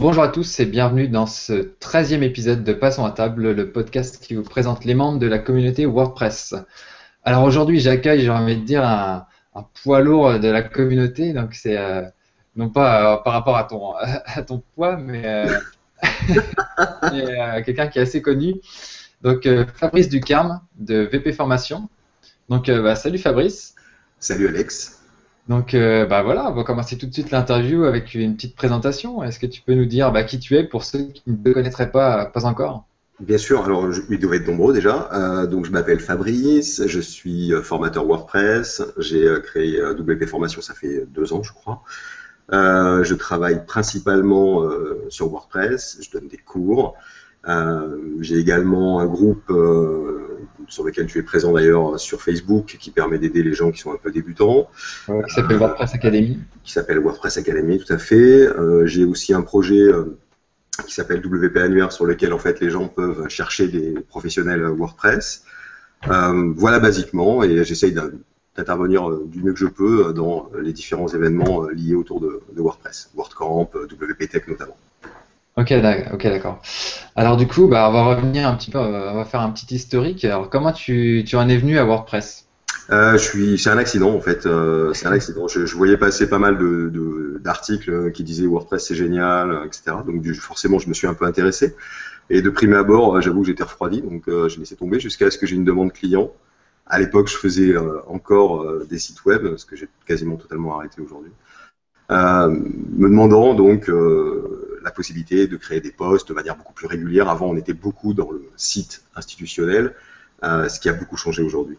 Bonjour à tous et bienvenue dans ce 13e épisode de Passons à table, le podcast qui vous présente les membres de la communauté WordPress. Alors aujourd'hui, j'accueille, j'ai envie de dire, un poids lourd de la communauté. Donc c'est non pas par rapport à ton, à ton poids, mais quelqu'un qui est assez connu. Donc Fabrice Ducarme de VP Formation. Donc salut Fabrice. Salut Alex. Donc voilà, on va commencer tout de suite l'interview avec une petite présentation. Est-ce que tu peux nous dire qui tu es pour ceux qui ne te connaîtraient pas encore? Bien sûr, alors ils doivent être nombreux déjà. Donc je m'appelle Fabrice, je suis formateur WordPress. J'ai créé WP Formation, ça fait 2 ans je crois. Je travaille principalement sur WordPress, je donne des cours. J'ai également un groupe sur lequel tu es présent d'ailleurs sur Facebook qui permet d'aider les gens qui sont un peu débutants, Qui s'appelle WordPress Academy. qui s'appelle WordPress Academy, tout à fait. J'ai aussi un projet qui s'appelle WP Annuaire sur lequel en fait les gens peuvent chercher des professionnels WordPress. Voilà basiquement, et j'essaye d'intervenir du mieux que je peux dans les différents événements liés autour de WordPress, WordCamp, WP Tech notamment. Ok, d'accord. Alors du coup, on va revenir un petit peu, on va faire un petit historique. Alors comment tu en es venu à WordPress? C'est un accident en fait. C'est un accident. Je voyais passer pas mal d'articles qui disaient WordPress c'est génial, etc. Donc forcément, je me suis un peu intéressé. Et de prime abord, j'avoue que j'étais refroidi, donc j'ai laissé tomber jusqu'à ce que j'ai une demande client. À l'époque, je faisais encore des sites web, ce que j'ai quasiment totalement arrêté aujourd'hui. Me demandant donc la possibilité de créer des posts de manière beaucoup plus régulière. Avant, on était beaucoup dans le site institutionnel, ce qui a beaucoup changé aujourd'hui.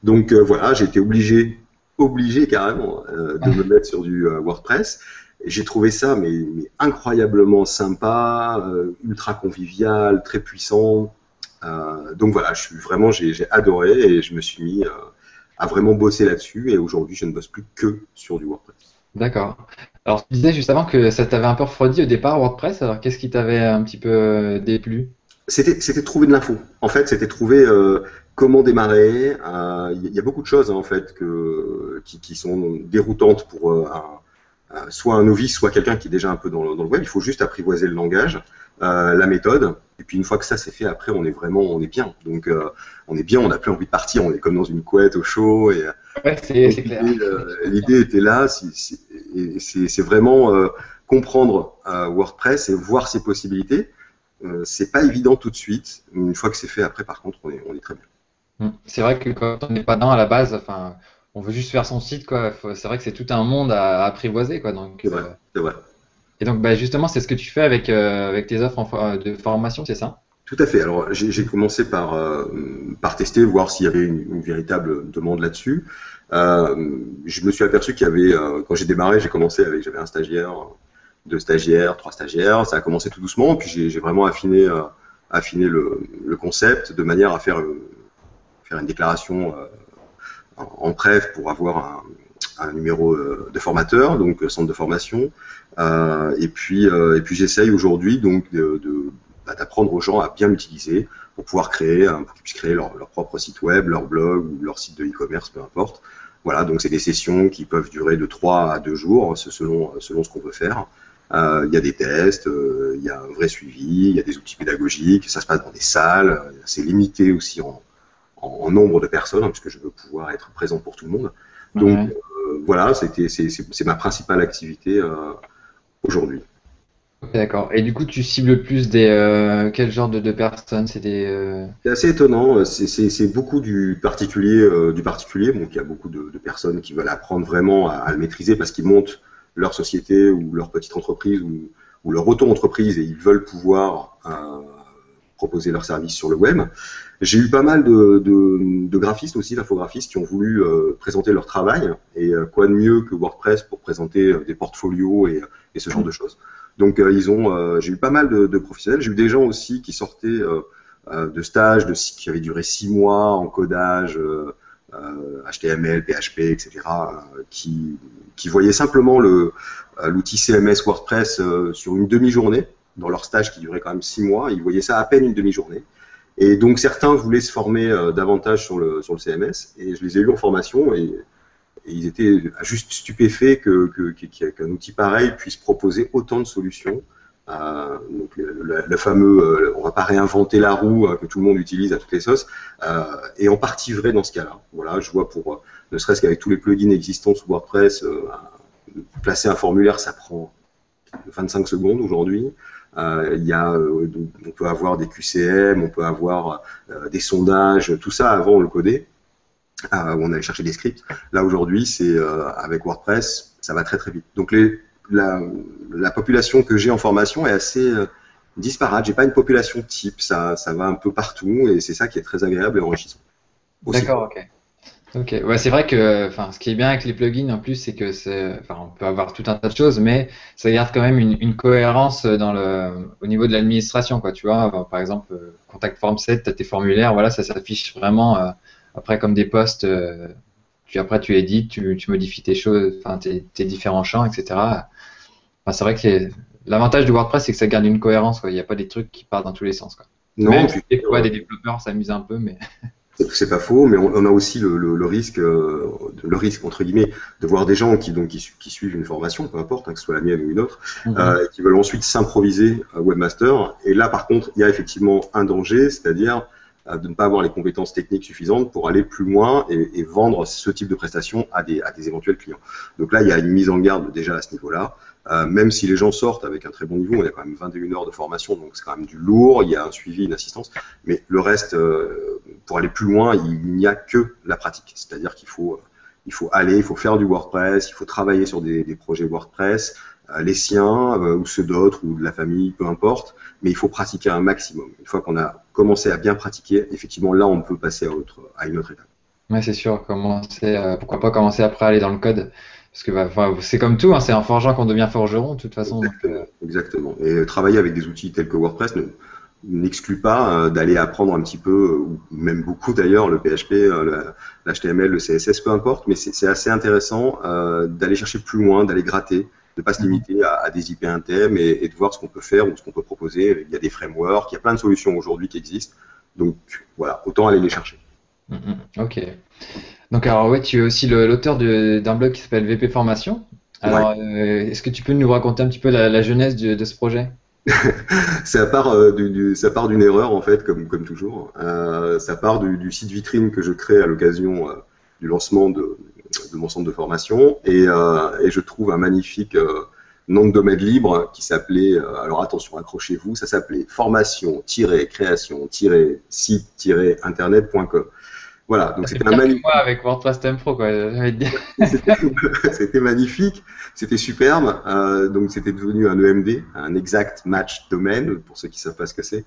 Donc voilà, j'ai été obligé carrément de me mettre sur du WordPress. J'ai trouvé ça mais incroyablement sympa, ultra convivial, très puissant. Donc voilà, j'ai adoré et je me suis mis à vraiment bosser là-dessus. Et aujourd'hui, je ne bosse plus que sur du WordPress. D'accord. Alors tu disais juste avant que ça t'avait un peu refroidi au départ WordPress. Alors qu'est-ce qui t'avait un petit peu déplu? C'était trouver de l'info. En fait, c'était trouver comment démarrer. Il y a beaucoup de choses en fait qui sont déroutantes pour soit un novice, soit quelqu'un qui est déjà un peu dans le web. Il faut juste apprivoiser le langage, la méthode. Et puis une fois que ça c'est fait, après on est bien. Donc on est bien, on n'a plus envie de partir. On est comme dans une couette au chaud. Et Ouais, donc c'est clair. l'idée était là. C'est vraiment comprendre WordPress et voir ses possibilités. C'est pas évident tout de suite. Une fois que c'est fait, après, par contre, on est très bien. C'est vrai que quand on n'est pas dans à la base, enfin, on veut juste faire son site, quoi. C'est vrai que c'est tout un monde à apprivoiser, quoi. Donc, C'est vrai, c'est vrai. et donc, justement, c'est ce que tu fais avec tes offres de formation, c'est ça? Tout à fait. Alors, j'ai commencé par tester, voir s'il y avait une véritable demande là-dessus. Je me suis aperçu qu'il y avait, quand j'ai démarré, j'avais un stagiaire, 2 stagiaires, 3 stagiaires. Ça a commencé tout doucement, puis j'ai vraiment affiné le concept de manière à faire une déclaration en préf pour avoir un numéro de formateur, donc centre de formation. Et puis j'essaye aujourd'hui donc d'apprendre aux gens à bien l'utiliser pour pouvoir pour qu'ils puissent créer leur propre site web, leur blog ou leur site de e-commerce, peu importe. Voilà, donc c'est des sessions qui peuvent durer de 3 à 2 jours, selon ce qu'on veut faire. Il y a des tests, il y a un vrai suivi, il y a des outils pédagogiques, ça se passe dans des salles, c'est limité aussi en nombre de personnes, puisque je veux pouvoir être présent pour tout le monde. Donc Ouais. voilà, c'est ma principale activité aujourd'hui. Ok, d'accord. Et du coup, tu cibles plus quel genre de personnes? C'est C'est assez étonnant, c'est beaucoup du particulier. Donc il y a beaucoup de personnes qui veulent apprendre vraiment à le maîtriser parce qu'ils montent leur société ou leur petite entreprise ou leur auto-entreprise et ils veulent pouvoir proposer leurs services sur le web. J'ai eu pas mal de graphistes aussi, d'infographistes qui ont voulu présenter leur travail et quoi de mieux que WordPress pour présenter des portfolios et ce genre de choses. Donc j'ai eu pas mal de professionnels. J'ai eu des gens aussi qui sortaient de stages qui avaient duré 6 mois en codage, HTML, PHP, etc., qui voyaient simplement l'outil CMS WordPress sur une demi-journée dans leur stage qui durait quand même 6 mois. Ils voyaient ça à peine une demi-journée. Et donc certains voulaient se former davantage sur le CMS et je les ai eus en formation et ils étaient juste stupéfaits qu'un outil pareil puisse proposer autant de solutions Donc le fameux, on va pas réinventer la roue que tout le monde utilise à toutes les sauces, est en partie vrai dans ce cas-là. Voilà, je vois pour, ne serait-ce qu'avec tous les plugins existants sous WordPress, placer un formulaire, ça prend 25 secondes aujourd'hui. On peut avoir des QCM, on peut avoir des sondages, tout ça avant on le codait, où on allait chercher des scripts. Là aujourd'hui, c'est avec WordPress, ça va très très vite. Donc la population que j'ai en formation est assez disparate. J'ai pas une population type, ça va un peu partout et c'est ça qui est très agréable et enrichissant. Aussi. D'accord, ok. Ok, ouais, c'est vrai que, enfin, ce qui est bien avec les plugins en plus, c'est que enfin, on peut avoir tout un tas de choses, mais ça garde quand même une cohérence au niveau de l'administration, quoi. Tu vois, par exemple, Contact Form 7, t'as tes formulaires, voilà, ça s'affiche vraiment après comme des posts. Après, tu édites, tu modifies tes choses, enfin, tes différents champs, etc. Enfin, c'est vrai que l'avantage de WordPress, c'est que ça garde une cohérence, quoi. Il n'y a pas des trucs qui partent dans tous les sens, quoi. Non, Même puis, si des fois, des développeurs s'amusent un peu, mais. c'est pas faux, mais on a aussi le risque entre guillemets de voir des gens qui suivent une formation, peu importe, que ce soit la mienne ou une autre, et qui veulent ensuite s'improviser webmaster. Et là, par contre, il y a effectivement un danger, c'est-à-dire de ne pas avoir les compétences techniques suffisantes pour aller plus loin et vendre ce type de prestations à des éventuels clients. Donc là, il y a une mise en garde déjà à ce niveau-là. Même si les gens sortent avec un très bon niveau, il y a quand même 21 heures de formation, donc c'est quand même du lourd, il y a un suivi, une assistance, mais le reste, pour aller plus loin, il n'y a que la pratique, c'est-à-dire qu'il faut aller, il faut faire du WordPress, il faut travailler sur des projets WordPress, les siens, ou ceux d'autres, ou de la famille, peu importe, mais il faut pratiquer un maximum. Une fois qu'on a commencé à bien pratiquer, effectivement, là, on peut passer à une autre étape. Ouais, c'est sûr, pourquoi pas commencer après à aller dans le code? Parce que bah, enfin, c'est comme tout, hein, c'est en forgeant qu'on devient forgeron, de toute façon. Donc, Exactement. Et travailler avec des outils tels que WordPress n'exclut pas d'aller apprendre un petit peu, ou même beaucoup d'ailleurs, le PHP, l'HTML, le CSS, peu importe, mais c'est assez intéressant d'aller chercher plus loin, d'aller gratter, de ne pas se limiter à des IP internes et de voir ce qu'on peut faire ou ce qu'on peut proposer. Il y a des frameworks, il y a plein de solutions aujourd'hui qui existent. Donc voilà, autant aller les chercher. Ok. Donc, alors, ouais, tu es aussi l'auteur d'un blog qui s'appelle VP Formation. Ouais. Alors, est-ce que tu peux nous raconter un petit peu la genèse de ce projet? Ça part ça part d'une erreur en fait, comme toujours. Ça part du site vitrine que je crée à l'occasion du lancement de mon centre de formation et je trouve un magnifique nom de domaine libre qui s'appelait, alors attention, accrochez-vous, ça s'appelait formation-création-site-internet.com. Voilà, donc C'est c'était un pire que magnifique. moi avec WordPress Theme Pro, quoi, j'ai envie de dire. C'était magnifique, c'était superbe. Donc c'était devenu un EMD, un Exact Match Domain, pour ceux qui ne savent pas ce que c'est.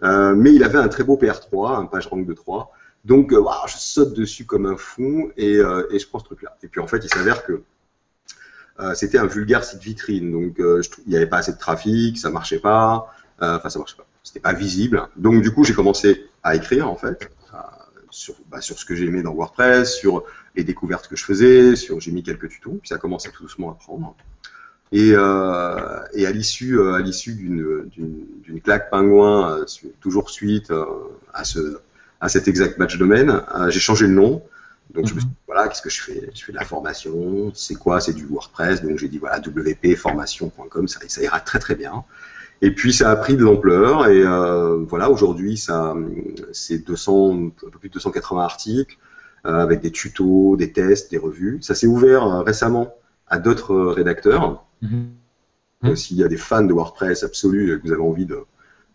Mais il avait un très beau PR3, un PageRank de 3. Donc je saute dessus comme un fou et je prends ce truc-là. Et puis en fait, il s'avère que c'était un vulgaire site vitrine. Donc il n'y avait pas assez de trafic, ça marchait pas. Enfin, ça marchait pas. C'était pas visible. Donc du coup, j'ai commencé à écrire en fait. Sur ce que j'aimais dans WordPress, sur les découvertes que je faisais, j'ai mis quelques tutos, puis ça a commencé tout doucement à prendre. Et à l'issue d'une claque pingouin, toujours suite à cet exact match domaine, j'ai changé le nom. Donc je me suis dit, voilà, qu'est-ce que je fais? Je fais de la formation, c'est quoi? C'est du WordPress, donc j'ai dit voilà, wpformation.com, ça ira très très bien. Et puis ça a pris de l'ampleur et voilà, aujourd'hui c'est 200, un peu plus de 280 articles avec des tutos, des tests, des revues. Ça s'est ouvert récemment à d'autres rédacteurs. S'il y a des fans de WordPress absolus et que vous avez envie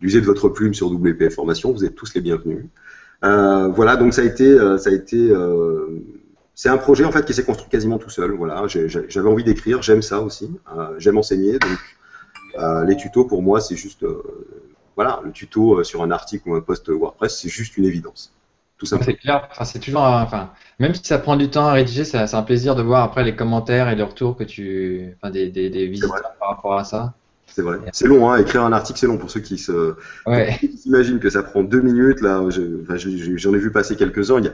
d'user de votre plume sur WP Formation, vous êtes tous les bienvenus. Voilà, donc c'est un projet en fait qui s'est construit quasiment tout seul. Voilà, j'avais envie d'écrire, j'aime ça aussi, j'aime enseigner, donc les tutos, pour moi, c'est juste, voilà, le tuto sur un article ou un post WordPress, c'est juste une évidence. Tout simplement. C'est clair, enfin, c'est toujours, enfin, même si ça prend du temps à rédiger, c'est un plaisir de voir après les commentaires et les retours enfin, des visiteurs par rapport à ça. C'est vrai. C'est long, hein. Écrire un article, c'est long pour ceux qui s'imaginent que ça prend 2 minutes. Là, j'en ai vu passer quelques-uns. Il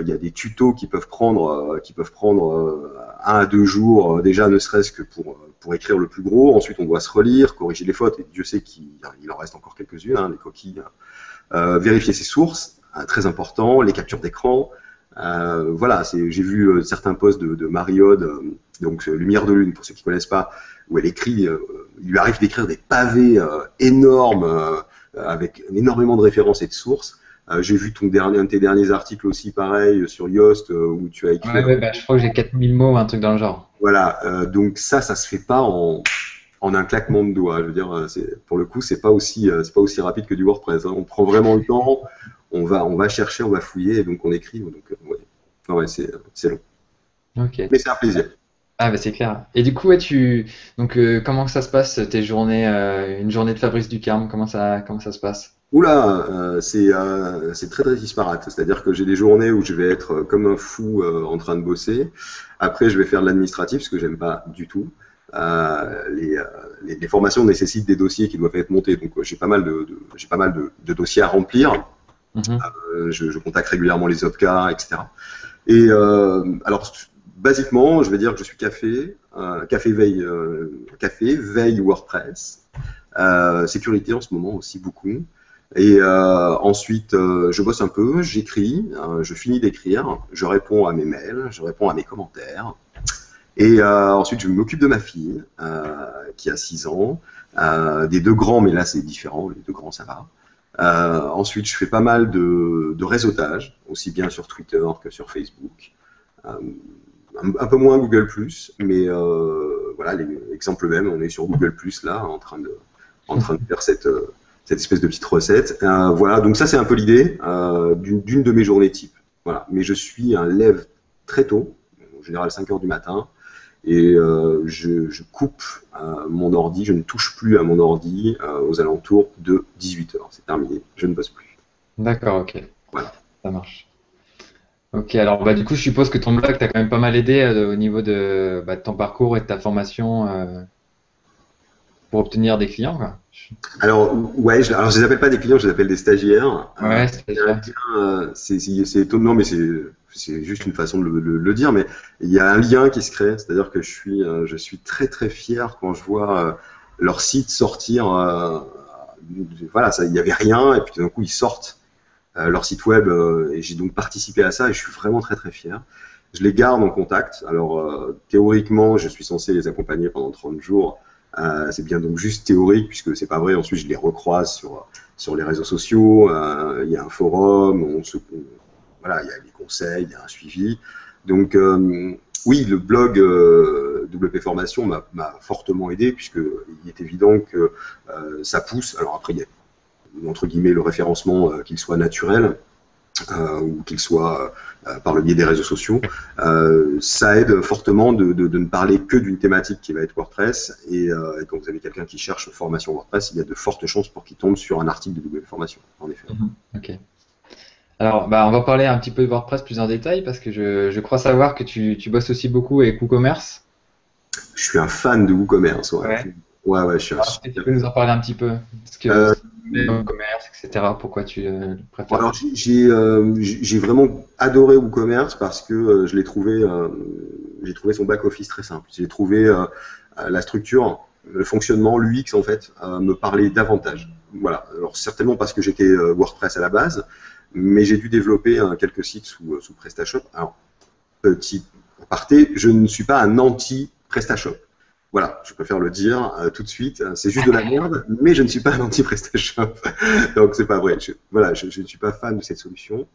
y a des tutos qui peuvent prendre 1 à 2 jours, déjà ne serait-ce que pour écrire le plus gros. Ensuite, on doit se relire, corriger les fautes. Et Dieu sait qu'il en reste encore quelques-unes, hein, les coquilles. Vérifier ses sources, très important. Les captures d'écran. Voilà, j'ai vu certains posts de Mariode donc Lumière de Lune, pour ceux qui ne connaissent pas, où elle écrit, il lui arrive d'écrire des pavés énormes, avec énormément de références et de sources. J'ai vu un de tes derniers articles aussi, pareil, sur Yoast, où tu as écrit. Ouais, bah, je crois que j'ai 4000 mots, un truc dans le genre. Voilà, donc ça se fait pas en un claquement de doigts. Je veux dire, pour le coup, c'est pas aussi rapide que du WordPress, hein. On prend vraiment le temps, on va chercher, on va fouiller, et donc on écrit. Donc, ouais, ouais, c'est long. Ok. Mais c'est un plaisir. Ah bah c'est clair. Et du coup, ouais, donc comment ça se passe tes journées, une journée de Fabrice Ducarme, comment ça se passe? Oula, c'est très très disparate. C'est-à-dire que j'ai des journées où je vais être comme un fou en train de bosser. Après, je vais faire de l'administratif, ce que j'aime pas du tout. Les formations nécessitent des dossiers qui doivent être montés, donc j'ai pas mal de dossiers à remplir. Mhm. Je contacte régulièrement les OPCA, etc. Et alors, basiquement, je vais dire que je suis café veille WordPress, sécurité en ce moment aussi beaucoup. Et ensuite, je bosse un peu, j'écris, je finis d'écrire, je réponds à mes mails, je réponds à mes commentaires. Et ensuite, je m'occupe de ma fille, qui a 6 ans, des deux grands, mais là c'est différent, les deux grands ça va. Ensuite, je fais pas mal de réseautage, aussi bien sur Twitter que sur Facebook. Euh, un peu moins Google+, mais voilà, l'exemple même, on est sur Google+, là, en train de faire cette espèce de petite recette. Voilà, donc ça c'est un peu l'idée d'une de mes journées type. Voilà. Mais je suis un lève très tôt, en général 5 heures du matin, et je coupe mon ordi, je ne touche plus à mon ordi aux alentours de 18 heures. C'est terminé, je ne bosse plus. D'accord, ok, Voilà. ça marche. Ok, alors bah du coup, je suppose que ton blog t'a quand même pas mal aidé au niveau de ton parcours et de ta formation pour obtenir des clients, quoi. Alors, ouais, alors je les appelle pas des clients, je les appelle des stagiaires. Ouais, Il y a un c'est-à-dire. lien, c'est étonnant, mais c'est juste une façon de le dire, mais il y a un lien qui se crée, c'est-à-dire que je suis très très fier quand je vois leur site sortir. Voilà, il y avait rien, et puis tout d'un coup ils sortent leur site web, et j'ai donc participé à ça, et je suis vraiment très très fier. Je les garde en contact. Alors, théoriquement, je suis censé les accompagner pendant 30 jours. C'est bien donc juste théorique, puisque c'est pas vrai. Ensuite, je les recroise sur les réseaux sociaux. Il y a un forum, voilà, il y a des conseils, il y a un suivi. Donc, oui, le blog WP Formation m'a fortement aidé, puisqu'il est évident que ça pousse. Alors après, il y a entre guillemets le référencement, qu'il soit naturel, ou qu'il soit par le biais des réseaux sociaux, ça aide fortement de ne parler que d'une thématique qui va être WordPress. Et quand vous avez quelqu'un qui cherche formation WordPress, il y a de fortes chances pour qu'il tombe sur un article de WP Formation, en effet. Mhm. Ok. Alors, bah, on va parler un petit peu de WordPress plus en détail parce que je crois savoir que tu bosses aussi beaucoup avec WooCommerce. Je suis un fan de WooCommerce, ouais. Ouais. Ouais, ouais, je suis un Alors, est-ce que tu super. peux nous en parler un petit peu? Parce que Euh, WooCommerce, etc. Pourquoi tu le préfères? alors, j'ai vraiment adoré WooCommerce parce que j'ai trouvé son back-office très simple. J'ai trouvé la structure, le fonctionnement, l'UX en fait, me parlait davantage. Voilà. Alors, certainement parce que j'étais WordPress à la base, mais j'ai dû développer quelques sites sous PrestaShop. Alors, petit aparté, je ne suis pas un anti-PrestaShop. Voilà, je préfère le dire tout de suite. C'est juste de la merde, mais je ne suis pas un anti-PrestaShop. Donc c'est pas vrai. Voilà, je ne suis pas fan de cette solution.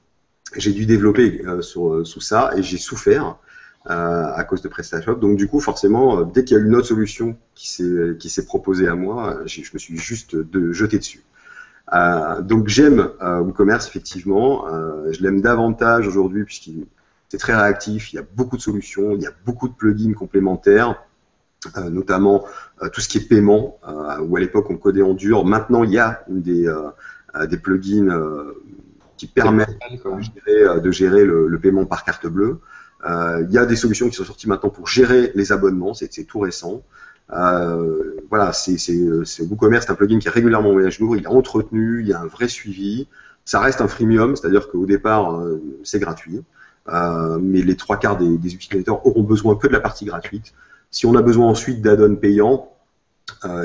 J'ai dû développer sous ça et j'ai souffert à cause de PrestaShop. Donc du coup, forcément, dès qu'il y a une autre solution qui s'est proposée à moi, je me suis juste jeté dessus. Donc j'aime WooCommerce effectivement. Je l'aime davantage aujourd'hui puisqu'il c'est très réactif. Il y a beaucoup de solutions, il y a beaucoup de plugins complémentaires. Notamment tout ce qui est paiement, où à l'époque on codait en dur. Maintenant, il y a des plugins qui C'est permettent local, quoi. de gérer le paiement par carte bleue. Il y a des solutions qui sont sorties maintenant pour gérer les abonnements, c'est tout récent. Voilà, WooCommerce, c'est un plugin qui est régulièrement mis à jour, il est entretenu, il y a un vrai suivi. Ça reste un freemium, c'est-à-dire qu'au départ, c'est gratuit. Mais les trois quarts des utilisateurs auront besoin que de la partie gratuite. Si on a besoin ensuite d'add-ons payants,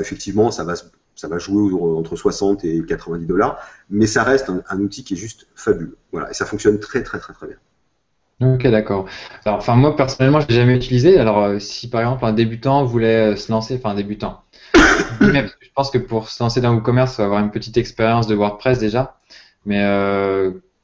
effectivement, ça va jouer entre 60 et 90 $, mais ça reste un outil qui est juste fabuleux. Voilà, et ça fonctionne très très très très bien. Ok, d'accord. Alors, enfin, moi, personnellement, je l'ai jamais utilisé. Alors, si par exemple un débutant voulait se lancer, enfin, un débutant, entre guillemets, parce que je pense que pour se lancer dans le e-commerce, il faut avoir une petite expérience de WordPress déjà. Mais,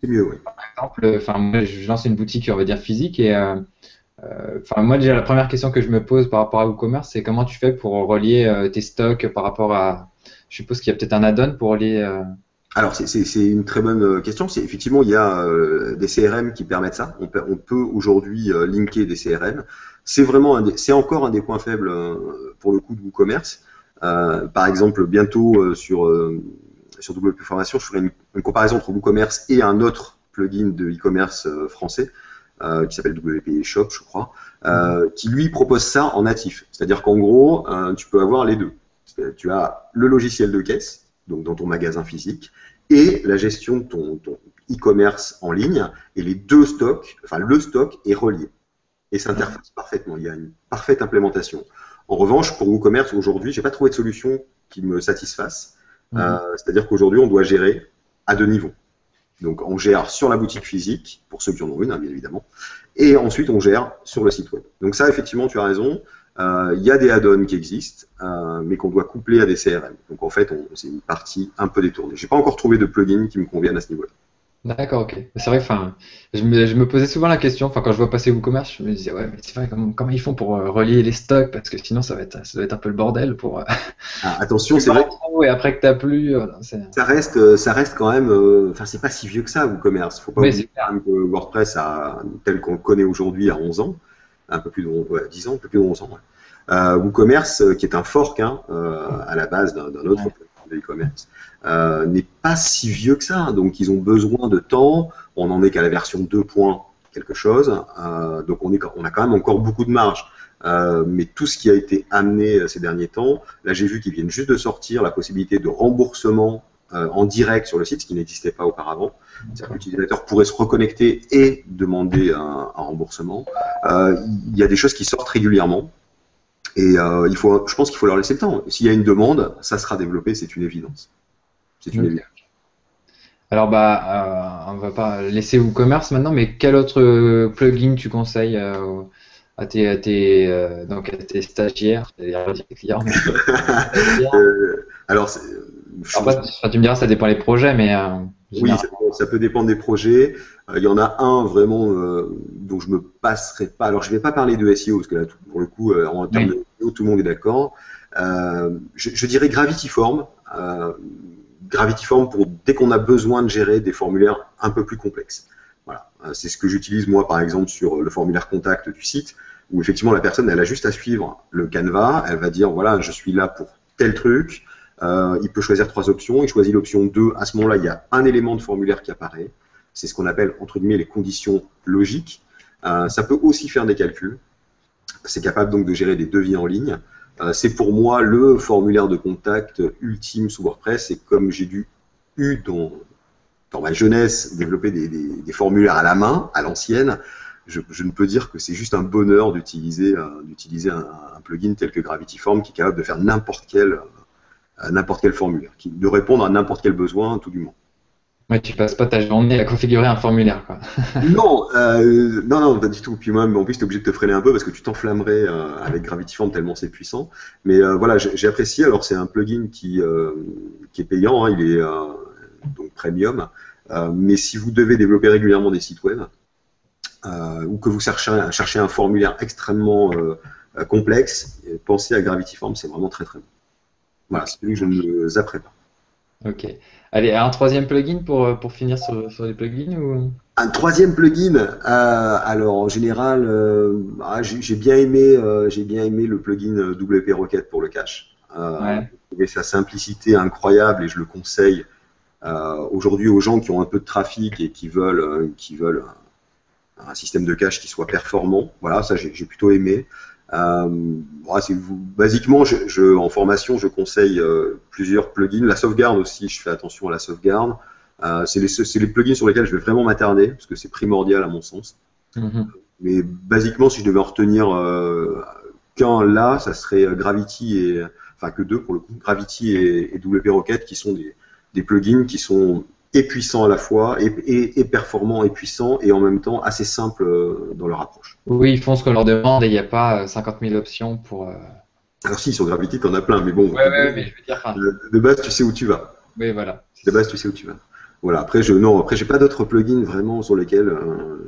C'est mieux, oui. par exemple, enfin, moi, je lance une boutique, on va dire physique, et enfin, moi, déjà, la première question que je me pose par rapport à e-commerce, c'est comment tu fais pour relier tes stocks par rapport à. Je suppose qu'il y a peut-être un add-on pour relier. Alors, c'est une très bonne question. C'est effectivement, il y a des CRM qui permettent ça. On peut aujourd'hui linker des CRM. C'est vraiment c'est encore un des points faibles pour le coup de WooCommerce. Par exemple, bientôt sur WP Formation, je ferai une comparaison entre WooCommerce et un autre plugin de e-commerce français qui s'appelle WP Shop, je crois, qui lui propose ça en natif. C'est-à-dire qu'en gros, tu peux avoir les deux. Tu as le logiciel de caisse, donc dans ton magasin physique, et la gestion de ton e-commerce en ligne, et les deux stocks, enfin le stock est relié et s'interface parfaitement. Il y a une parfaite implémentation. En revanche, pour WooCommerce, aujourd'hui, j'ai pas trouvé de solution qui me satisfasse. Mhm. C'est-à-dire qu'aujourd'hui, on doit gérer à deux niveaux. Donc, on gère sur la boutique physique, pour ceux qui en ont une, hein, bien évidemment, et ensuite, on gère sur le site web. Donc ça, effectivement, tu as raison. Il y a des add-ons qui existent, mais qu'on doit coupler à des CRM. Donc, en fait, c'est une partie un peu détournée. J'ai pas encore trouvé de plugin qui me convienne à ce niveau-là. D'accord, ok. C'est vrai, enfin, je me posais souvent la question, enfin, quand je vois passer WooCommerce, je me disais, ouais, mais c'est vrai, comment ils font pour relier les stocks, parce que sinon, ça doit être un peu le bordel pour. Ah, attention, Tu c'est vrai vends que trop et après que t'as plus, ça reste quand même, enfin, c'est pas si vieux que ça, WooCommerce. Faut pas oui, c'est oublier quand clair. même que WordPress tel qu'on le connaît aujourd'hui, a 11 ans, un peu plus de 11, ouais, 10 ans, un peu plus de 11 ans. Ouais. WooCommerce, qui est un fork hein, à la base d'un autre Ouais. de e-commerce, n'est pas si vieux que ça. Donc, ils ont besoin de temps. On en est qu'à la version 2 points quelque chose. Donc, on a quand même encore beaucoup de marge. Mais tout ce qui a été amené ces derniers temps, là j'ai vu qu'ils viennent juste de sortir la possibilité de remboursement en direct sur le site, ce qui n'existait pas auparavant. C'est-à-dire que D'accord. l'utilisateur pourrait se reconnecter et demander un remboursement. Il y a des choses qui sortent régulièrement. Et je pense qu'il faut leur laisser le temps. S'il y a une demande, ça sera développé, c'est une évidence. C'est une évidence. Ok. Alors, bah, on va pas laisser WooCommerce maintenant, mais quel autre plugin tu conseilles donc à tes stagiaires, j'allais dire tes clients, mais stagiaires. Alors, Après, enfin, tu me diras, ça dépend des projets, mais oui, généralement. ça peut dépendre des projets. Il y en a un vraiment dont je me passerai pas. Alors, je vais pas parler de SEO parce que là, pour le coup, en termes de Oui. SEO, tout le monde est d'accord. Je dirais Gravityform. Gravityform pour dès qu'on a besoin de gérer des formulaires un peu plus complexes. Voilà. C'est ce que j'utilise moi, par exemple, sur le formulaire contact du site, où effectivement la personne, elle a juste à suivre le canevas. Elle va dire voilà, je suis là pour tel truc. Il peut choisir trois options. Il choisit l'option 2. À ce moment-là, il y a un élément de formulaire qui apparaît. C'est ce qu'on appelle, entre guillemets, les conditions logiques. Ça peut aussi faire des calculs. C'est capable donc de gérer des devis en ligne. C'est pour moi le formulaire de contact ultime sous WordPress. Et comme j'ai eu dans ma jeunesse développer des formulaires à la main, à l'ancienne, je ne peux dire que c'est juste un bonheur d'utiliser un plugin tel que Gravityform qui est capable de faire n'importe quel formulaire, de répondre à n'importe quel besoin, tout du moins. Ouais, tu passes pas ta journée à configurer un formulaire, quoi. Non, non, pas du tout. Puis même, en plus, tu es obligé de te freiner un peu parce que tu t'enflammerais avec Gravityform tellement c'est puissant. Mais voilà, j'ai apprécié. Alors, c'est un plugin qui est payant, hein, il est donc premium. Mais si vous devez développer régulièrement des sites web ou que vous cherchez un formulaire extrêmement complexe, pensez à Gravityform, c'est vraiment très très bon. Voilà, c'est celui que je ne zapperai pas. Ok. Allez, un troisième plugin pour finir sur les plugins ou. Un troisième plugin, alors en général, j'ai bien aimé le plugin WP Rocket pour le cache. Ouais. J'ai trouvé sa simplicité incroyable et je le conseille aujourd'hui aux gens qui ont un peu de trafic et qui veulent un système de cache qui soit performant. Voilà, ça j'ai plutôt aimé. Voilà, basiquement, en formation, je conseille plusieurs plugins. La sauvegarde aussi, je fais attention à la sauvegarde. C'est les plugins sur lesquels je vais vraiment m'attarder, parce que c'est primordial à mon sens. Mhm. Mais basiquement, si je devais en retenir qu'un là, ça serait Gravity enfin que deux pour le coup, Gravity et WP Rocket, qui sont des plugins qui sont et puissant à la fois, et performant et puissant, et en même temps assez simple dans leur approche. Oui, ils font ce qu'on leur demande et il n'y a pas 50 000 options pour. Alors si, sur Gravity, t'en as plein, mais bon, Ouais, mais je veux dire, enfin, de base, tu sais où tu vas. oui, voilà. De base, tu sais où tu vas. Voilà. Après, non, après, j'ai pas d'autres plugins vraiment sur lesquels.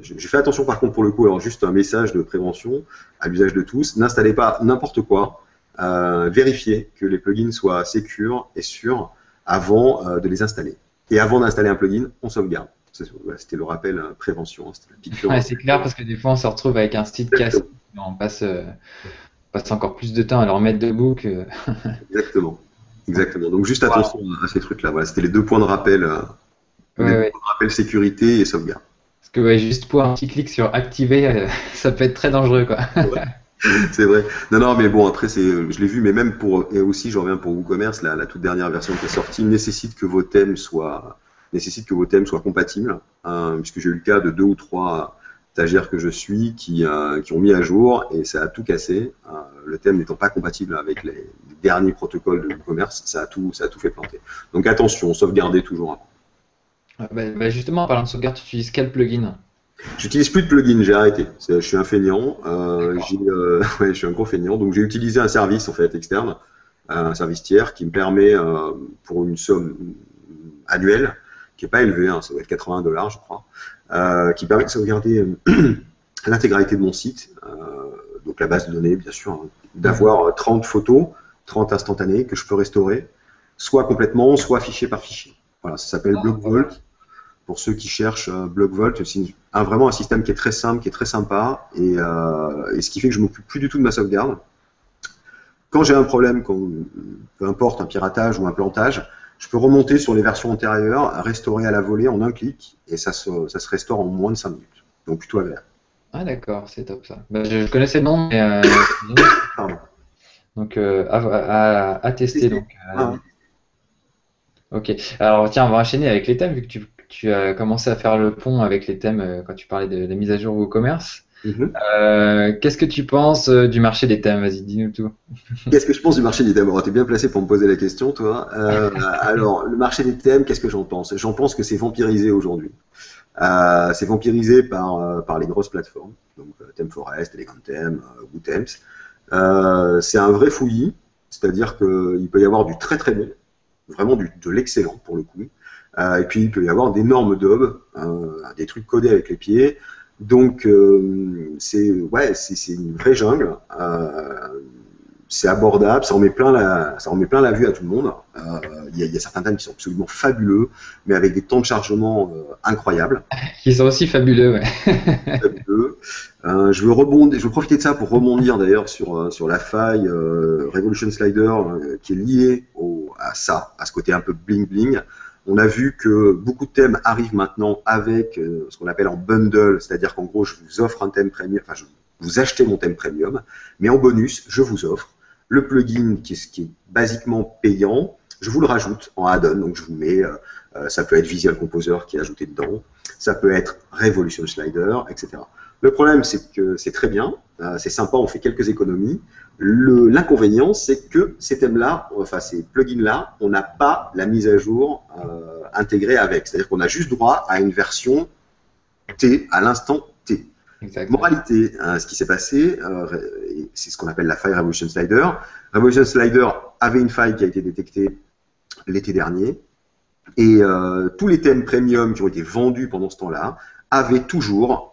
J'ai fait attention par contre pour le coup. Alors, juste un message de prévention à l'usage de tous. N'installez pas n'importe quoi. Vérifiez que les plugins soient sécures et sûrs avant de les installer. Et avant d'installer un plugin, on sauvegarde. C'était le rappel prévention. C'était la piqûre. Ouais, c'est clair parce que des fois on se retrouve avec un style cassé. On passe encore plus de temps à le remettre debout que. Exactement. Exactement. Donc, juste attention à ces trucs-là. Voilà, c'était les deux points de rappel. Les Ouais, deux ouais. points de rappel sécurité et sauvegarde. Parce que ouais, juste pour un petit clic sur activer, ça peut être très dangereux, quoi. C'est vrai. Non, non, mais bon, après, je l'ai vu, mais même et aussi, j'en reviens pour WooCommerce, la toute dernière version qui est sortie nécessite que vos thèmes soient compatibles, puisque j'ai eu le cas de 2 ou 3 stagiaires que je suis qui ont mis à jour et ça a tout cassé. Le thème n'étant pas compatible avec les derniers protocoles de WooCommerce, ça a tout fait planter. Donc attention, sauvegardez toujours avant. Justement, en parlant de sauvegarde, tu utilises quel plugin? J'utilise plus de plugins, j'ai arrêté. Je suis un feignant, D'accord. ouais, je suis un gros feignant, donc j'ai utilisé un service en fait externe, un service tiers qui me permet pour une somme annuelle qui est pas élevée, hein, ça doit être 80 $ je crois, qui permet de sauvegarder l'intégralité de mon site, donc la base de données bien sûr, hein, d'avoir 30 photos, 30 instantanées que je peux restaurer, soit complètement, soit fichier par fichier. Voilà, ça s'appelle BlockVault. Pour ceux qui cherchent BlockVault, c'est vraiment un système qui est très simple, qui est très sympa, et ce qui fait que je m'occupe plus du tout de ma sauvegarde. Quand j'ai un problème, peu importe un piratage ou un plantage, je peux remonter sur les versions antérieures, restaurer à la volée en un clic, et ça se restaure en moins de 5 minutes. Donc plutôt agréable. Ah d'accord, c'est top ça. Je connaissais le nom, mais Pardon. donc à tester donc. Ah, Ok. Alors tiens, on va enchaîner avec les thèmes vu que tu as commencé à faire le pont avec les thèmes quand tu parlais de la mise à jour WooCommerce. mhm. Qu'est-ce que tu penses du marché des thèmes? Vas-y, dis-nous tout. Qu'est-ce que je pense du marché des thèmes? Tu es bien placé pour me poser la question, toi. Alors, le marché des thèmes, qu'est-ce que j'en pense? J'en pense que c'est vampirisé aujourd'hui. C'est vampirisé par les grosses plateformes, donc ThemeForest, Elegant Theme, WooThemes. C'est un vrai fouillis, c'est-à-dire qu'il peut y avoir du très très bon, vraiment de l'excellent pour le coup. Et puis il peut y avoir d'énormes daubs, des trucs codés avec les pieds. Donc c'est une vraie jungle. C'est abordable, ça en met plein la vue à tout le monde. Il y a certains thèmes qui sont absolument fabuleux, mais avec des temps de chargement incroyables. Qui sont aussi fabuleux, ouais. Fabuleux. Je veux profiter de ça pour rebondir d'ailleurs sur la faille Revolution Slider qui est liée à ça, à ce côté un peu bling bling. On a vu que beaucoup de thèmes arrivent maintenant avec ce qu'on appelle en bundle, c'est-à-dire qu'en gros je vous offre un thème premium, enfin vous achetez mon thème premium, mais en bonus je vous offre le plugin qui est basiquement payant, je vous le rajoute en add-on, donc je vous mets, ça peut être Visual Composer qui est ajouté dedans, ça peut être Revolution Slider, etc. Le problème, c'est que c'est très bien, c'est sympa, on fait quelques économies. L'inconvénient, c'est que ces thèmes-là, enfin ces plugins-là, on n'a pas la mise à jour intégrée avec. C'est-à-dire qu'on a juste droit à une version T, à l'instant T. Exactement. Moralité, ce qui s'est passé, c'est ce qu'on appelle la faille Revolution Slider. Revolution Slider avait une faille qui a été détectée l'été dernier. Et tous les thèmes premium qui ont été vendus pendant ce temps-là avaient toujours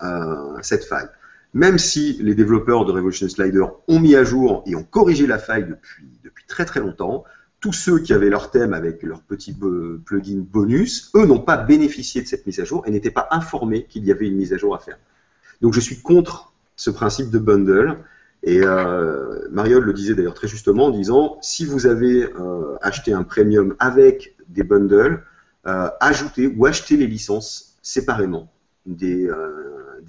cette faille. Même si les développeurs de Revolution Slider ont mis à jour et ont corrigé la faille depuis très très longtemps, tous ceux qui avaient leur thème avec leur petit plugin bonus, eux n'ont pas bénéficié de cette mise à jour et n'étaient pas informés qu'il y avait une mise à jour à faire. Donc je suis contre ce principe de bundle. Et Mariol le disait d'ailleurs très justement en disant, si vous avez acheté un premium avec des bundles, ajoutez ou achetez les licences séparément des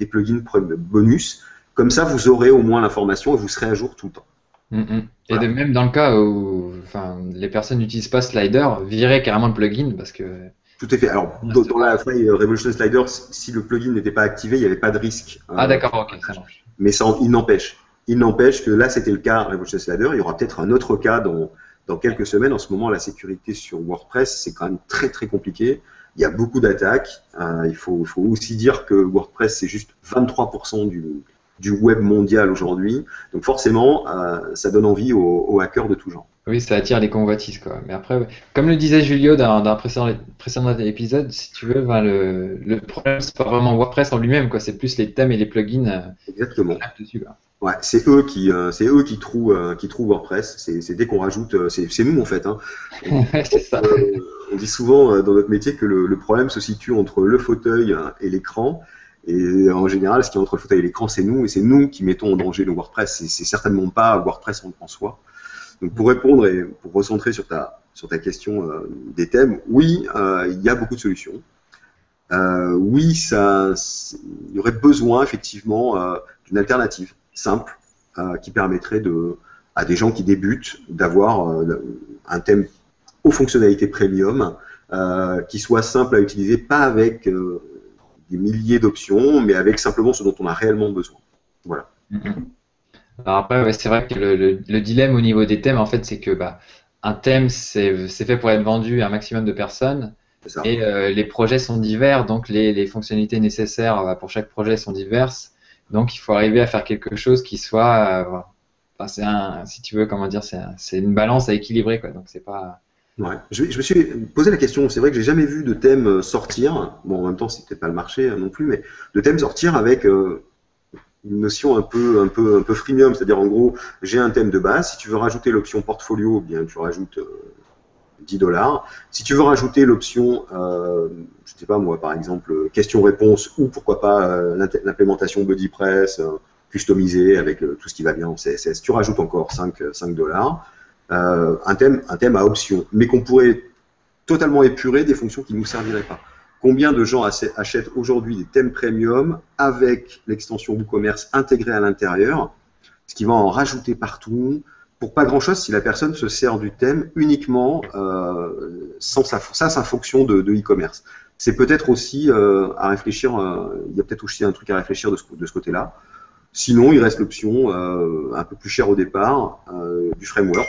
plugins bonus. Comme ça, vous aurez au moins l'information et vous serez à jour tout le temps. Et Voilà. même dans le cas où les personnes n'utilisent pas Slider, virez carrément le plugin parce que. Tout est fait. Alors, dans la faille Revolution Slider, si le plugin n'était pas activé, il n'y avait pas de risque. Ah d'accord, ok, ça marche. Mais ça, il n'empêche. Il n'empêche que là, c'était le cas Revolution Slider. Il y aura peut-être un autre cas dans quelques semaines. En ce moment, la sécurité sur WordPress, c'est quand même très, très compliqué. il y a beaucoup d'attaques. Il faut aussi dire que WordPress, c'est juste 23% du web mondial aujourd'hui. Donc forcément, ça donne envie aux hackers de tout genre. Oui, ça attire les convoitises, quoi. Mais après, ouais, comme le disait Julio dans un précédent épisode, si tu veux, ben, le problème, c'est pas vraiment WordPress en lui-même, quoi. C'est plus les thèmes et les plugins qui Exactement. tapent dessus, quoi. Ouais, c'est eux qui trouvent WordPress. C'est dès qu'on rajoute, c'est nous en fait. Hein. Ouais, c'est ça. On dit souvent dans notre métier que le problème se situe entre le fauteuil et l'écran. Et en général, ce qui est entre le fauteuil et l'écran, c'est nous, et c'est nous qui mettons en danger le WordPress. C'est certainement pas WordPress en soi. Donc pour répondre et pour recentrer sur ta question des thèmes, oui, il y a beaucoup de solutions. Oui, il y aurait besoin effectivement d'une alternative simple qui permettrait à des gens qui débutent d'avoir un thème aux fonctionnalités premium qui soit simple à utiliser, pas avec des milliers d'options, mais avec simplement ce dont on a réellement besoin. Voilà. Mhm. Alors après, ouais, c'est vrai que le dilemme au niveau des thèmes, en fait, c'est que bah, un thème, c'est fait pour être vendu à un maximum de personnes. C'est ça. Et les projets sont divers, donc les fonctionnalités nécessaires pour chaque projet sont diverses. Donc il faut arriver à faire quelque chose qui soit, voilà. Enfin, si tu veux, comment dire, c'est une balance à équilibrer, quoi. Donc c'est pas. Ouais. Je me suis posé la question, c'est vrai que j'ai jamais vu de thème sortir, bon en même temps c'était pas le marché non plus, mais de thème sortir avec une notion un peu freemium, c'est-à-dire en gros j'ai un thème de base, si tu veux rajouter l'option portfolio, eh bien tu rajoutes $10. Si tu veux rajouter l'option, je ne sais pas moi, par exemple, question-réponse ou pourquoi pas l'implémentation BuddyPress customisée avec tout ce qui va bien en CSS, tu rajoutes encore 5 $. Un thème à option, mais qu'on pourrait totalement épurer des fonctions qui ne nous serviraient pas. Combien de gens achètent aujourd'hui des thèmes premium avec l'extension WooCommerce intégrée à l'intérieur, ce qui va en rajouter partout, pour pas grand-chose si la personne se sert du thème uniquement sans sa fonction de e-commerce. C'est peut-être aussi à réfléchir, il y a peut-être aussi un truc à réfléchir de ce côté-là. Sinon, il reste l'option un peu plus chère au départ du framework,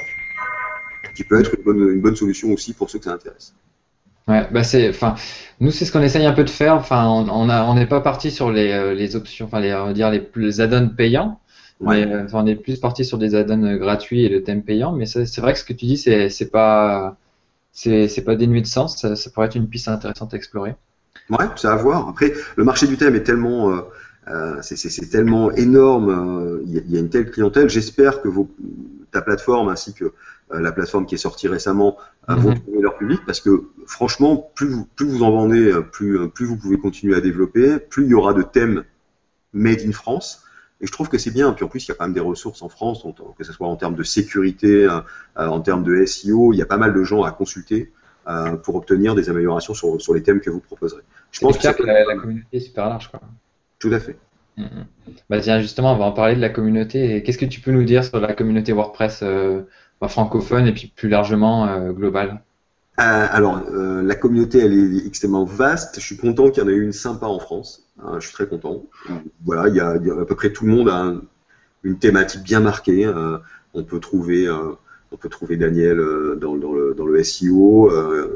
qui peut être une bonne solution aussi pour ceux que ça intéresse. Ouais, bah enfin, nous c'est ce qu'on essaye un peu de faire. Enfin, on n'est pas parti sur les options, enfin on va dire les add-ons payants, Ouais. mais enfin, on est plus parti sur des add-ons gratuits et le thème payant. Mais c'est vrai que ce que tu dis, c'est pas dénué de sens. Ça pourrait être une piste intéressante à explorer. Ouais, c'est à voir. Après, le marché du thème est tellement, c'est tellement énorme, il y a une telle clientèle. J'espère que ta plateforme ainsi que la plateforme qui est sortie récemment vont trouver leur public parce que franchement, plus vous en vendez, plus vous pouvez continuer à développer, plus il y aura de thèmes made in France. Et je trouve que c'est bien. Puis en plus, il y a quand même des ressources en France, que ce soit en termes de sécurité, en termes de SEO, il y a pas mal de gens à consulter pour obtenir des améliorations sur les thèmes que vous proposerez. Je pense C'est clair que la communauté est super large, quoi. Tout à fait. Bah tiens, justement, on va en parler de la communauté. Et qu'est-ce que tu peux nous dire sur la communauté WordPress francophone et puis plus largement globale? Alors, la communauté, elle est extrêmement vaste. Je suis content qu'il y en ait eu une sympa en France. Je suis très content. Voilà, il y a à peu près tout le monde a une thématique bien marquée. On peut trouver Daniel dans le SEO.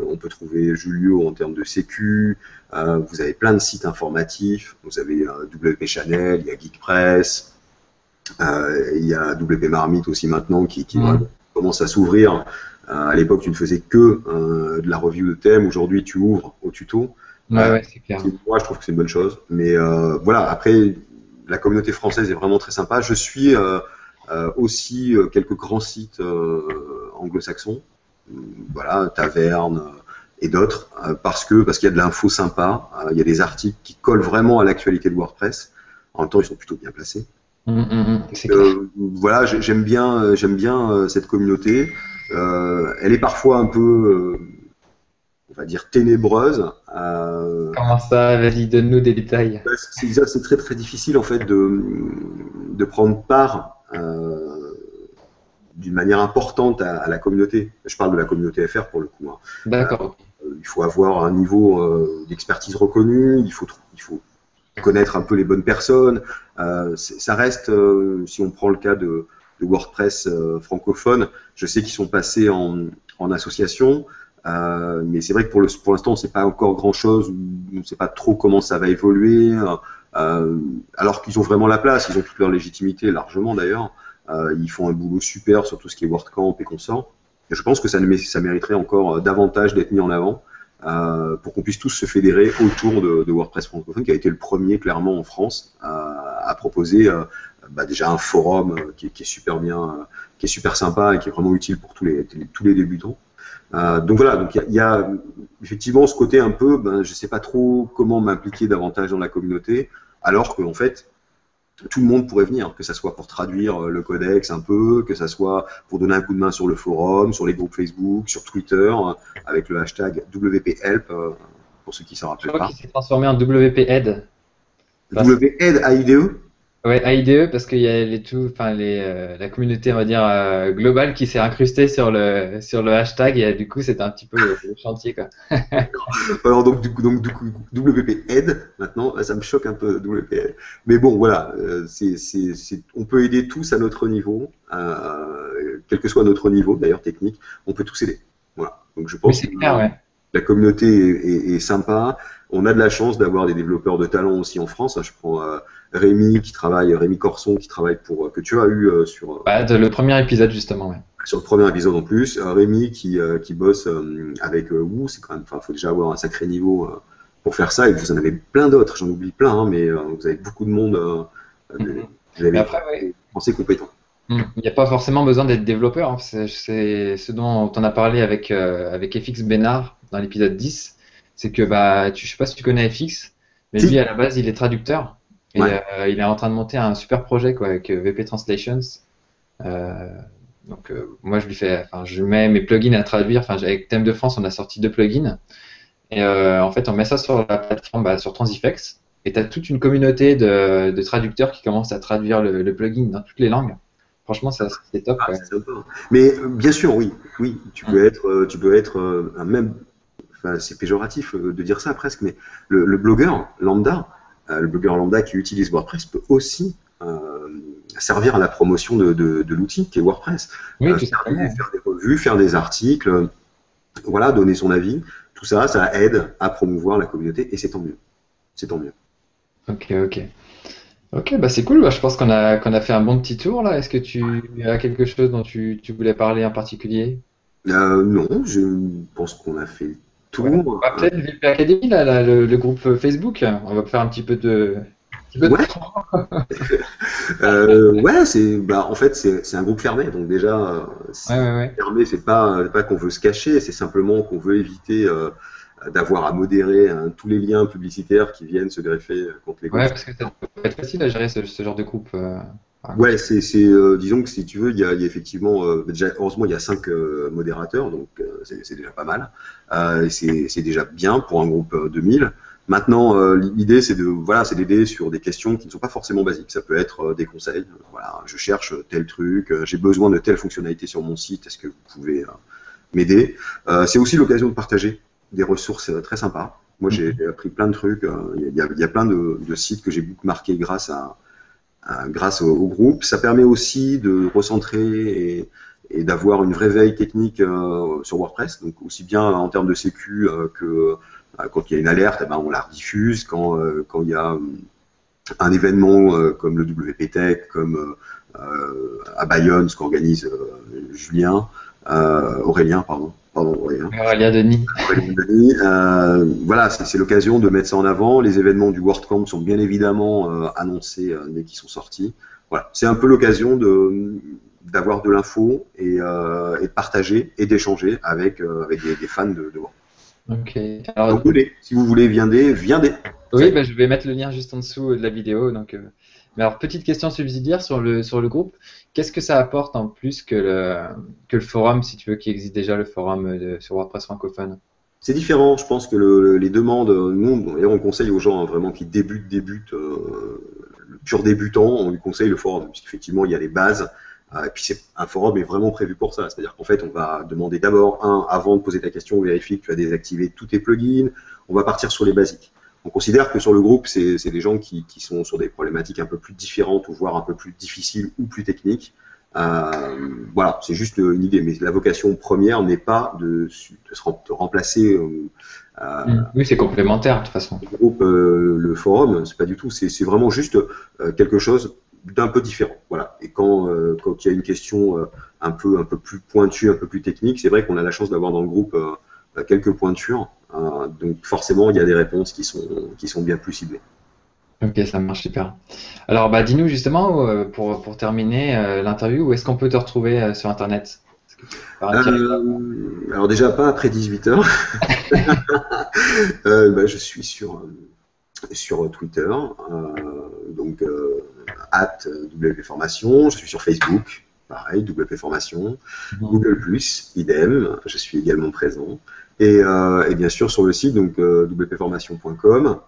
On peut trouver Julio en termes de sécu. Vous avez plein de sites informatifs. Vous avez WP Channel, il y a Geekpress, il y a WP Marmite aussi maintenant qui commence à s'ouvrir. À l'époque, tu ne faisais que de la review de thème. Aujourd'hui, tu ouvres au tuto. Ouais, c'est clair. Moi, je trouve que c'est une bonne chose. Mais voilà, après, la communauté française est vraiment très sympa. Je suis aussi quelques grands sites anglo-saxons, voilà, Taverne et d'autres, parce qu'il y a de l'info sympa. Il y a des articles qui collent vraiment à l'actualité de WordPress. En même temps, ils sont plutôt bien placés. C'est clair. Voilà, j'aime bien cette communauté. Elle est parfois un peu, on va dire, ténébreuse. Comment ça? Vas-y, donne-nous des détails. C'est très très difficile en fait de prendre part d'une manière importante à la communauté. Je parle de la communauté FR pour le coup. D'accord. Il faut avoir un niveau d'expertise reconnu. Il faut connaître un peu les bonnes personnes. Ça reste, si on prend le cas de WordPress francophone, je sais qu'ils sont passés en association. Mais c'est vrai que pour l'instant, on ne sait pas encore grand-chose, on ne sait pas trop comment ça va évoluer, alors qu'ils ont vraiment la place, ils ont toute leur légitimité, largement d'ailleurs. Ils font un boulot super sur tout ce qui est WordCamp et consorts. Et je pense que ça mériterait encore davantage d'être mis en avant pour qu'on puisse tous se fédérer autour de WordPress francophone, qui a été le premier clairement en France à proposer déjà un forum qui est super bien, qui est super sympa et qui est vraiment utile pour tous les débutants. Donc voilà, donc il y a effectivement ce côté un peu, je ne sais pas trop comment m'impliquer davantage dans la communauté, alors qu'en fait, tout le monde pourrait venir, que ça soit pour traduire le codex un peu, que ça soit pour donner un coup de main sur le forum, sur les groupes Facebook, sur Twitter, avec le hashtag WPHelp, pour ceux qui ne s'en Je rappellent crois pas. qu'il s'est transformé en WP-Aid. WPAID, AIDE. Ouais, AIDE, parce qu'il y a la communauté, on va dire, globale qui s'est incrustée sur le hashtag, et du coup, c'était un petit peu le chantier, quoi. Alors donc, du coup, WPAID, maintenant, ça me choque un peu, WPAID. Mais bon, voilà, on peut aider tous à notre niveau, quel que soit notre niveau, d'ailleurs, technique, on peut tous aider. Voilà. Donc je Oui, pense c'est que clair, ouais. la communauté est sympa. On a de la chance d'avoir des développeurs de talent aussi en France. Je prends Rémi Corson, qui travaille que tu as eu Ouais, le premier épisode, justement, ouais. sur le premier épisode en plus. Rémi qui bosse avec Woo, c'est quand même, enfin, faut déjà avoir un sacré niveau pour faire ça. Et vous en avez plein d'autres, j'en oublie plein, hein, mais vous avez beaucoup de monde. Mhm. Vous Mais avez après, ouais, pensé compétent. il n'y a pas forcément besoin d'être développeur, hein. C'est ce dont on a parlé avec FX Bénard dans l'épisode 10. C'est que, je sais pas si tu connais FX, mais lui, Si. à la base, il est traducteur. Et Ouais. il est en train de monter un super projet, quoi, avec VP Translations. Euh, moi, je mets mes plugins à traduire. Enfin, avec Thème de France, on a sorti 2 plugins. Et en fait, on met ça sur la plateforme, sur Transifex. Et tu as toute une communauté de traducteurs qui commencent à traduire le plugin dans toutes les langues. Franchement, c'est top, Ah, quoi. c'est sympa. Mais bien sûr, oui, oui, tu peux être même, enfin, c'est péjoratif de dire ça presque, mais le blogueur lambda qui utilise WordPress peut aussi servir à la promotion de l'outil qui est WordPress. Oui, tout simplement. Faire des revues, faire des articles, voilà, donner son avis, tout ça, ça aide à promouvoir la communauté et c'est tant mieux. C'est tant mieux. Ok, ok. Ok, c'est cool. Je pense qu'on a fait un bon petit tour là. Est-ce que tu as quelque chose dont tu voulais parler en particulier? Non, je pense qu'on a fait le Ouais. tour. Peut-être VP Academy, là, le groupe Facebook. On va faire un petit peu de Ouais, promo. ouais, en fait, c'est un groupe fermé, donc déjà, Ouais, ouais, ouais. fermé, c'est pas qu'on veut se cacher, c'est simplement qu'on veut éviter d'avoir à modérer tous les liens publicitaires qui viennent se greffer contre les groupes. Ouais, parce que ça peut être facile à gérer ce genre de groupe. Ouais, disons que si tu veux, il y a effectivement, déjà, heureusement, il y a 5 modérateurs, donc c'est déjà pas mal. Et c'est déjà bien pour un groupe de 1000. Maintenant, l'idée, c'est d'aider sur des questions qui ne sont pas forcément basiques. Ça peut être des conseils. Voilà, je cherche tel truc, j'ai besoin de telle fonctionnalité sur mon site. Est-ce que vous pouvez m'aider? C'est aussi l'occasion de partager des ressources très sympas. Moi, j'ai Mhm. appris plein de trucs. Il y a plein de sites que j'ai bookmarkés grâce au groupe. Ça permet aussi de recentrer et d'avoir une vraie veille technique sur WordPress, donc aussi bien en termes de sécu que quand il y a une alerte, on la rediffuse. Quand il y a un événement comme le WP Tech, comme à Bayonne, ce qu'organise Aurélien, pardon, Aurélien. Aurélien Denis. Aurélien Denis, voilà, c'est l'occasion de mettre ça en avant. Les événements du WordCamp sont bien évidemment annoncés dès qu'ils sont sortis. Voilà, c'est un peu l'occasion d'avoir de l'info et de partager et d'échanger avec des fans de WordPress. Ok. Alors, Donc venez, si vous voulez, viendez. Ça oui, aide. je vais mettre le lien juste en dessous de la vidéo. Mais alors, petite question subsidiaire sur le groupe. Qu'est-ce que ça apporte en plus que le forum, si tu veux, qui existe déjà, le forum sur WordPress francophone? C'est différent, je pense que les demandes, nous, et on conseille aux gens vraiment qui débutent, le pur débutant, on lui conseille le forum, puisqu'effectivement, il y a les bases, et puis un forum est vraiment prévu pour ça, c'est-à-dire qu'en fait, on va demander d'abord, avant de poser ta question, on vérifie que tu as désactivé tous tes plugins, on va partir sur les basiques. On considère que sur le groupe, c'est des gens qui sont sur des problématiques un peu plus différentes, ou voire un peu plus difficiles ou plus techniques, Voilà, c'est juste une idée, mais la vocation première n'est pas de remplacer Oui, c'est complémentaire de toute façon. le groupe, le forum, c'est pas du tout. C'est vraiment juste quelque chose d'un peu différent. Voilà. Et quand il y a une question un peu plus pointue, un peu plus technique, c'est vrai qu'on a la chance d'avoir dans le groupe quelques pointures. Donc forcément, il y a des réponses qui sont bien plus ciblées. Ok, ça marche super. Alors, bah, dis-nous justement, pour terminer l'interview, où est-ce qu'on peut te retrouver sur Internet? Est-ce que tu peux faire un petit récap? Alors déjà pas après 18 heures. Je suis sur Twitter, donc @WPFormation. Je suis sur Facebook, pareil, WPFormation. Mhm. Google+, idem, je suis également présent. Et bien sûr sur le site, donc wpformation.com.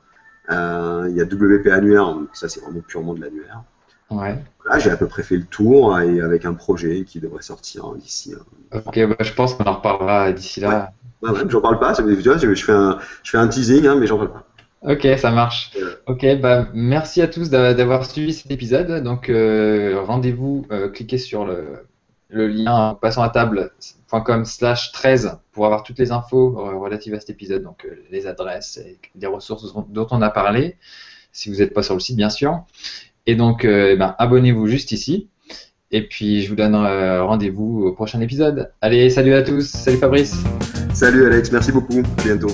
Il y a WP Annuaire, donc ça c'est vraiment purement de l'annuaire. Ouais. Là, j'ai à peu près fait le tour et avec un projet qui devrait sortir d'ici. Ok, bah, je pense qu'on en reparlera d'ici Ouais. là. Ouais, j'en parle pas, tu vois, je fais un teasing, hein, mais j'en parle pas. Ok, ça marche. Euh, Ok, bah, merci à tous d'avoir suivi cet épisode. Donc, rendez-vous, cliquez sur le lien passansatable.com/13 pour avoir toutes les infos relatives à cet épisode, donc les adresses et les ressources dont on a parlé, si vous n'êtes pas sur le site, bien sûr. Et donc, abonnez-vous juste ici. Et puis, je vous donne rendez-vous au prochain épisode. Allez, salut à tous. Salut Fabrice. Salut Alex, merci beaucoup, à bientôt.